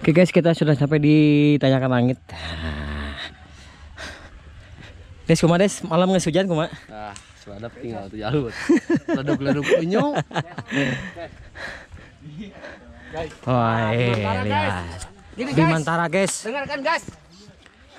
Oke guys, kita sudah sampai di Tanjakan Langit. Des, kumaha des? Malam nggak hujan kumaha? Ah, suadap tinggal tuh jalur. Ledug-ledug unyu. Wah, lihat. Di Mantara guys. Dengarkan guys.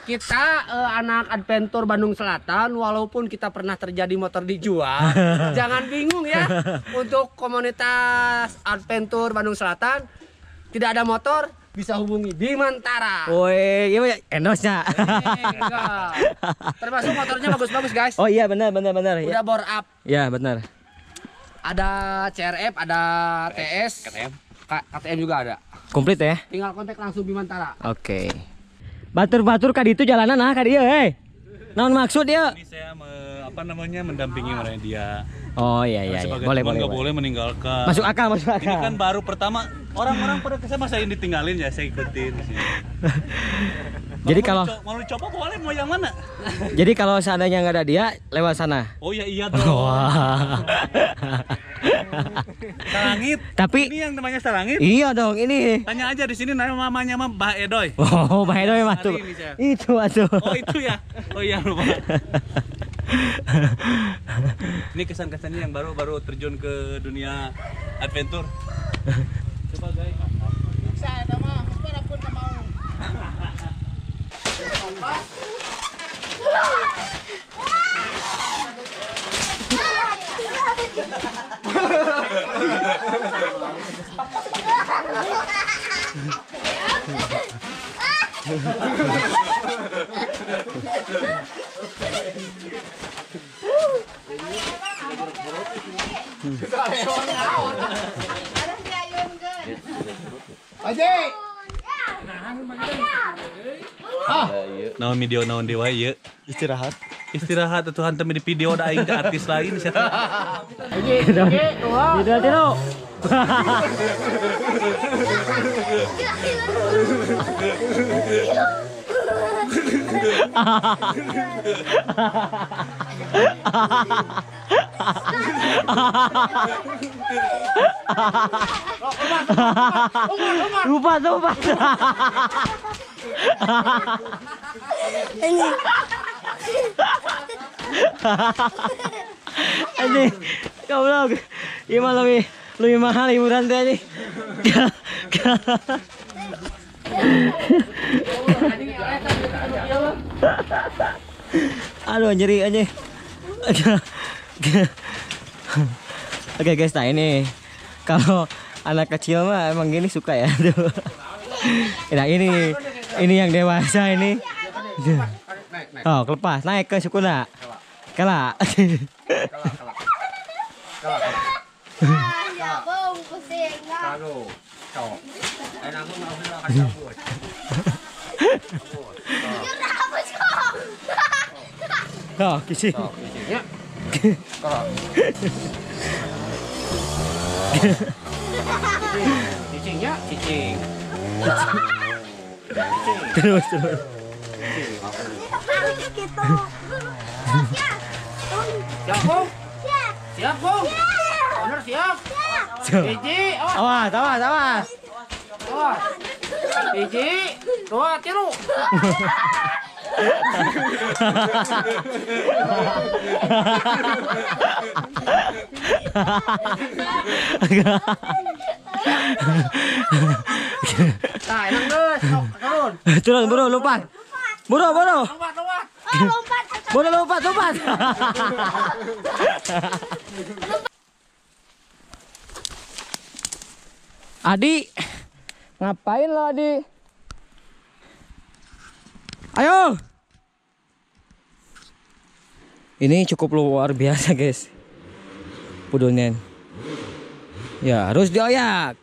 Kita anak adventure Bandung Selatan, walaupun kita pernah terjadi motor dijual, jangan bingung ya. Untuk komunitas adventure Bandung Selatan, tidak ada motor, bisa hubungi di Mantara. Woi, gimana endosnya? Termasuk motornya bagus-bagus guys. Oh iya benar. Udah bore up. Ya benar. Ada CRF, ada TS, KTM juga ada. Komplit ya? Tinggal kontak langsung di Mantara. Oke. Batur-batur kadi itu jalanan kadi ya, naon maksud dia? Ini saya mendampingi mereka dia. Oh iya. Boleh. Boleh meninggalkan. Masuk akal. Ini kan baru pertama orang-orang pada kesana masa ini ditinggalin ya, saya ikutin sih. Jadi kalau mau dicoba boleh, mau yang mana? Jadi kalau seandainya nggak ada dia, lewat sana. Oh iya dong. Wah. Sarangit. Tapi ini yang namanya Sarangit. Iya dong, ini. Tanya aja di sini namanya mah Mbah Edoy. Oh, Mbah Edoy mah tuh. Itu atuh. Oh itu ya. Oh iya lupa. Ini kesan-kesannya yang baru terjun ke dunia adventure. Coba guys. Saya ada mah, walaupun enggak mau. Naon video naon dewa ieu? Istirahat atuh hantam di video da aing artis lain sia. Tidak. Lupa. Ini goblok. Gimana lebih mahal hiburan teh ini. Aduh nyeri aja. Oke guys, nah ini kalau anak kecil mah emang gini suka ya. Nah ini yang dewasa ini. Oh kelepas naik ke sukuna. Kala. Ya bông pusing lah. Oh kisi. Ya. Cicing. Terus. Gitu. Siap, Bung? Siap, Bung? Owner siap? Hiji, Awas. awas. Hiji, dua, tiru. Nah, enak guys. Turun, buru, lompat. Buru. Lompat. Buru, lompat. Adi, ngapain lo Adi? Ayo. Ini cukup luar biasa guys. Pudulnya. Ya harus dioyak.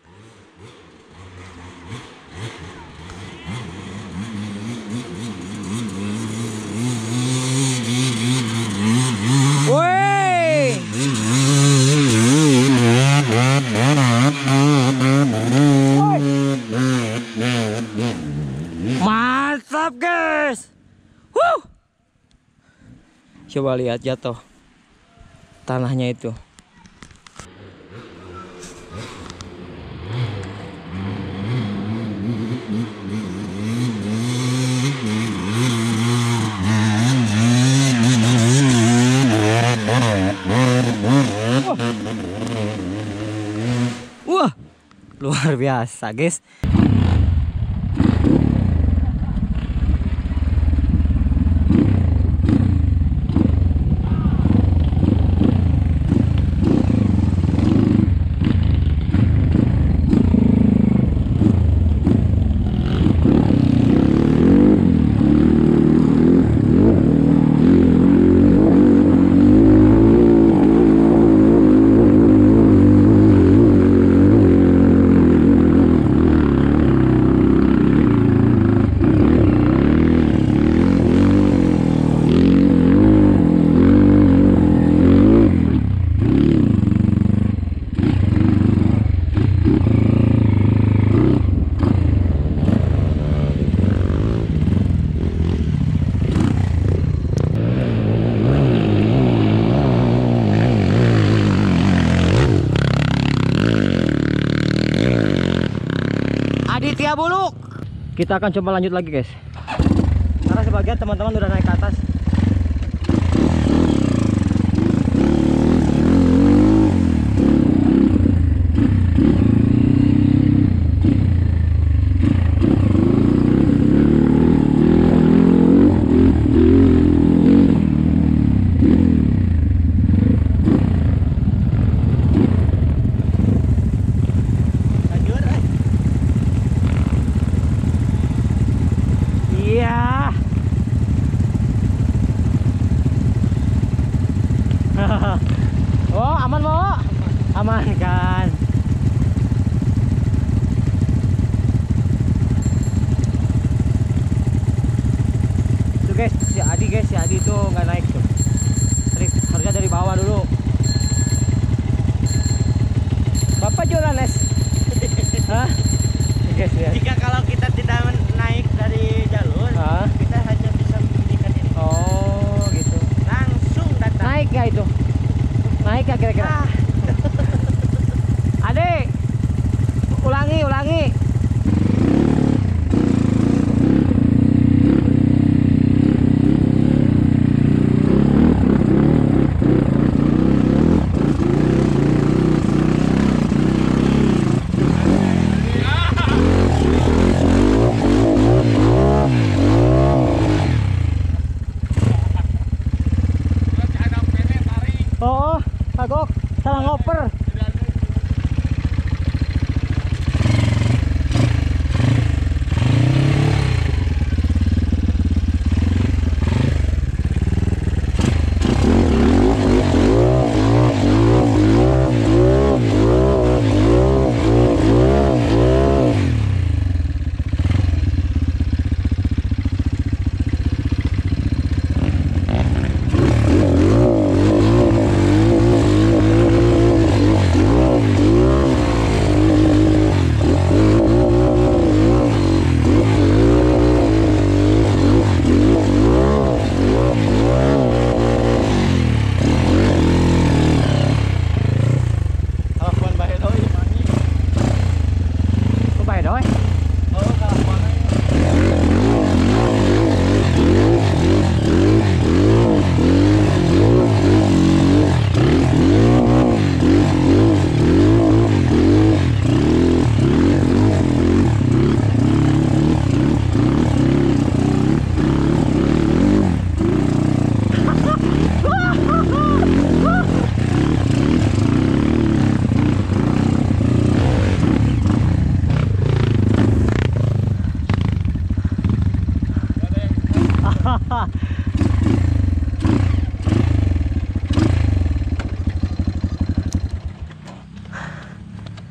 Woi. Mantap guys. Coba lihat jatuh tanahnya itu. luar biasa guys. Aditya Buluk. Kita akan coba lanjut lagi guys. Karena sebagian teman-teman udah naik ke atas. Iya. Oh, aman mau? Aman kan? Tuh guys, si Adi tuh nggak naik tuh. Harusnya dari bawah dulu. Bapak jualan es. Hah? Guys, ya. Jika kalau kita tidak naik dari jalur, Hah? kita hanya bisa membunyikan ini. Oh, gitu. Langsung datang. Naik nggak itu? Naik nggak kira-kira? Adik, ulangi. Oh, kagok, salah ngoper.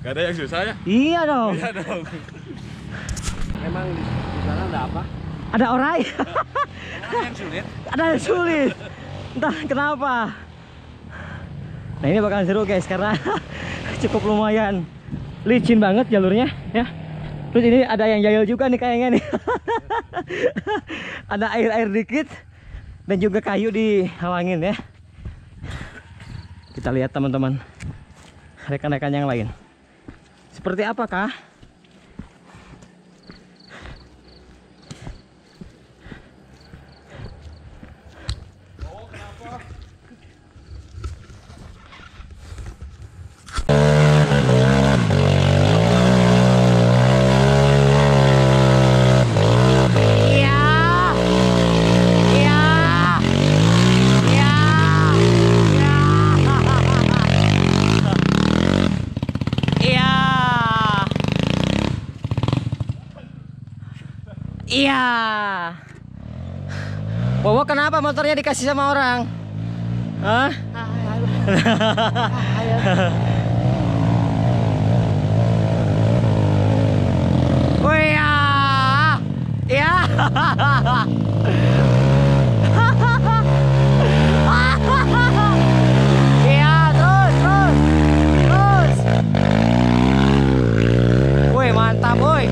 Gak ada yang susah ya? Iya dong. Iya dong. Emang di sana ada apa? Ada orai. Ada yang sulit. Ada yang sulit. Entah kenapa. Nah ini bakalan seru guys karena cukup lumayan licin banget jalurnya ya. Terus ini ada yang jahil juga nih kayaknya nih. Ada air-air dikit dan juga kayu dihalangin ya. Kita lihat teman-teman rekan-rekan yang lain. Seperti apakah? Iya. Bowo kenapa motornya dikasih sama orang? Hah? Oh iya. Iya. Iya, terus. Woi, mantap, woi.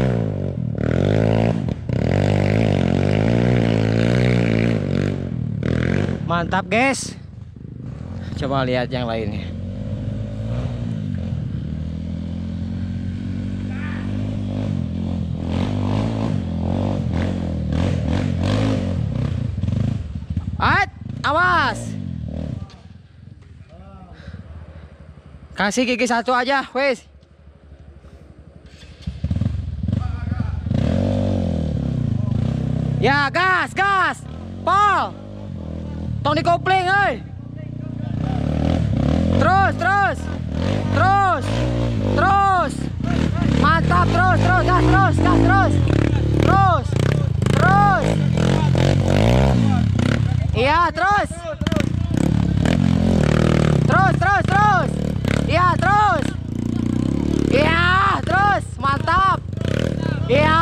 Mantap, guys. Coba lihat yang lainnya. Awas. Kasih gigi satu aja, wes. Ya, gas. Pol. Tong dikopling, euy. Terus. Mantap, gas, terus. Iya, terus. Iya, terus. Iya, terus. Mantap. Iya.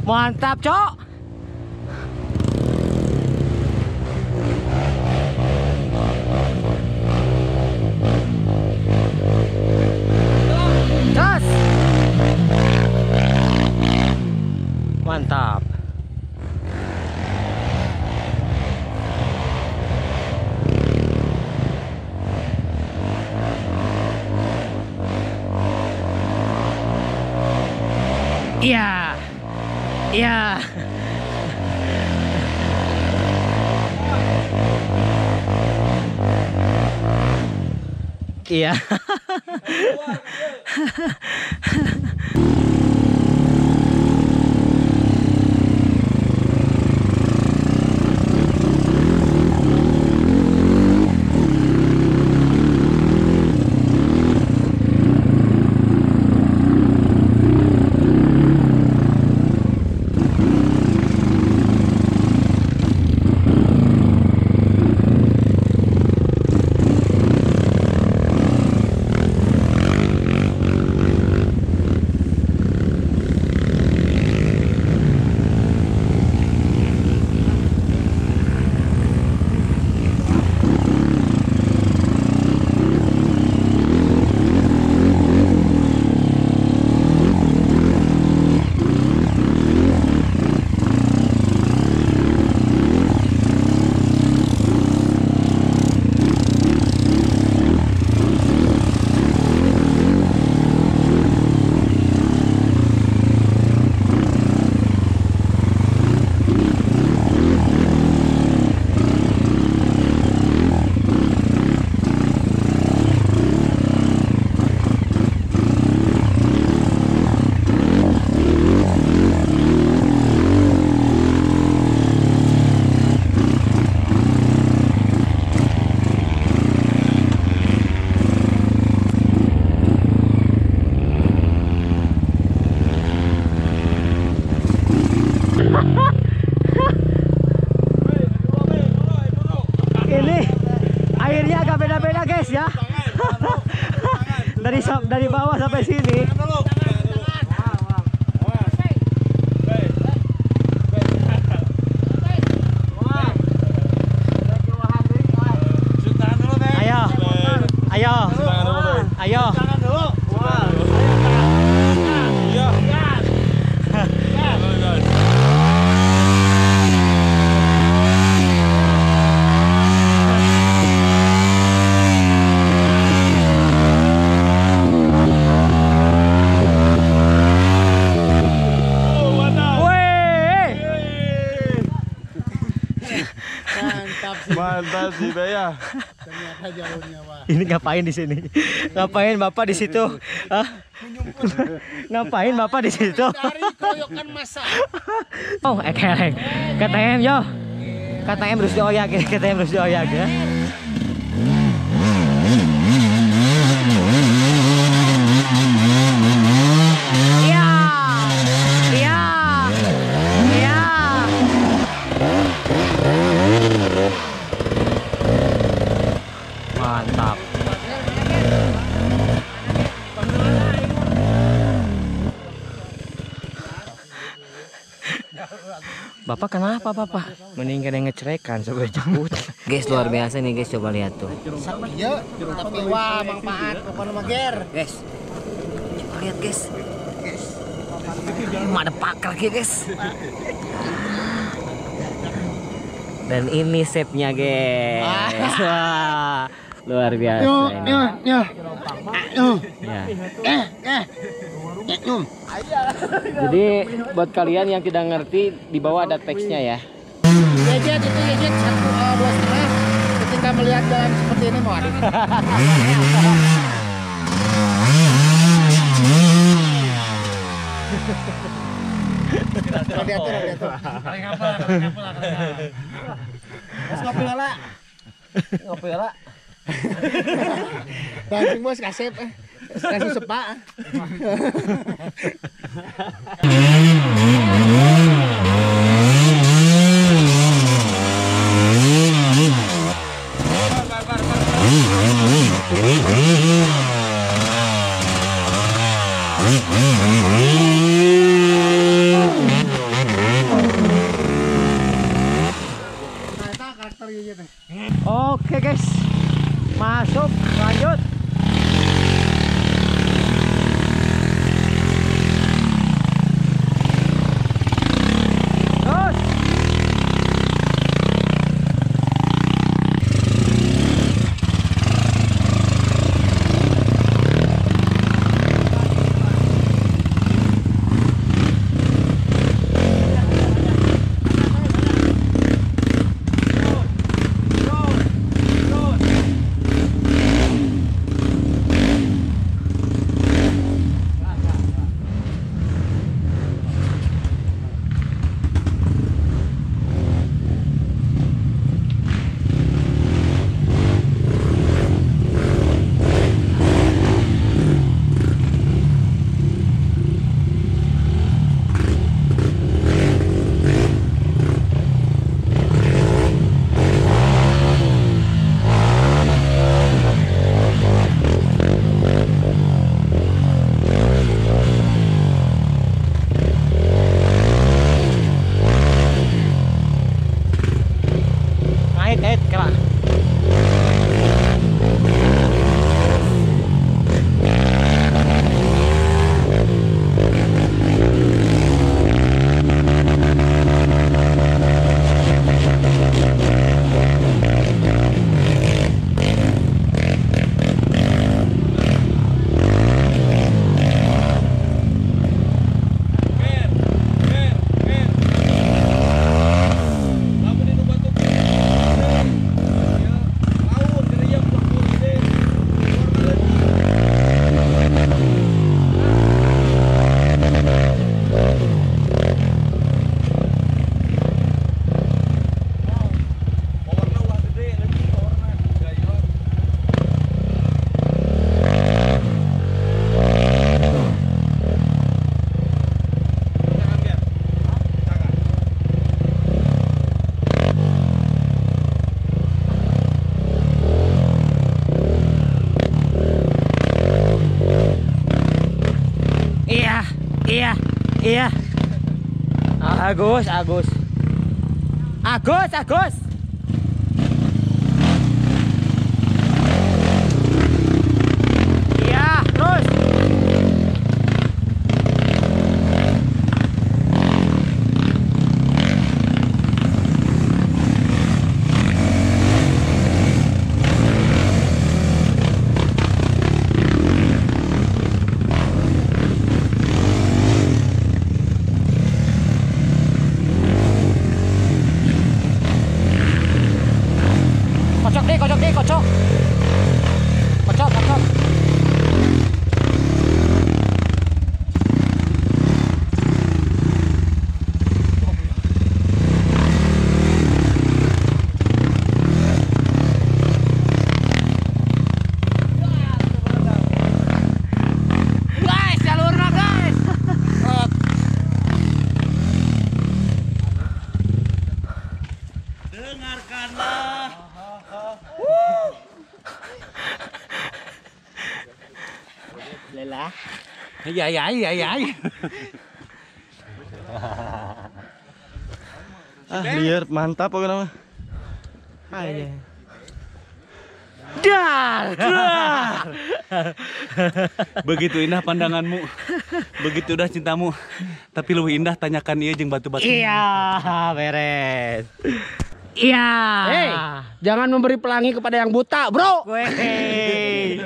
Mantap, Cok. Terus. Mantap. Iya. Iya. Ini airnya agak beda-beda, guys, ya. Dari bawah sampai sini. Ayo. Mantap sih Baya. Ini ngapain di sini? Ngapain Bapak di situ? Hah? Ngapain Bapak di situ? Dari koyokan masa. Oh, ekelek. KTM yo. KTM harus dioyak, KTM harus dioyak ya. Iya. Bapak kenapa Bapak? Mending kena ngecerekan coba jemput. Guys luar biasa nih guys, coba lihat tuh. Iya, tapi wah manfaat pokoknya mager. Guys, coba lihat guys. Ada pakar guys. Dan ini shape-nya guys. Wah, luar biasa ini. Ya. Jadi buat kalian yang tidak ngerti, di bawah ada teksnya ya. Gadget itu gadget 1,2,5. Ketika melihat jalan seperti ini mau ada. Radiator. Ngopi lah. Langsung bos kasep kasih sepak. Oke guys, masuk lanjut. Terus. Kait kera. Iya. Agus. Iya, terus. Kocok. Guys, jalurnya guys. Dengarkanlah. Lelah. Iya. Ah, liar mantap apa nama? Aja. Begitu indah pandanganmu, begitu indah cintamu, tapi lebih indah tanyakan ia jeung batu-batu. Iya, beres. Iya. Hei, jangan memberi pelangi kepada yang buta, bro. Weh.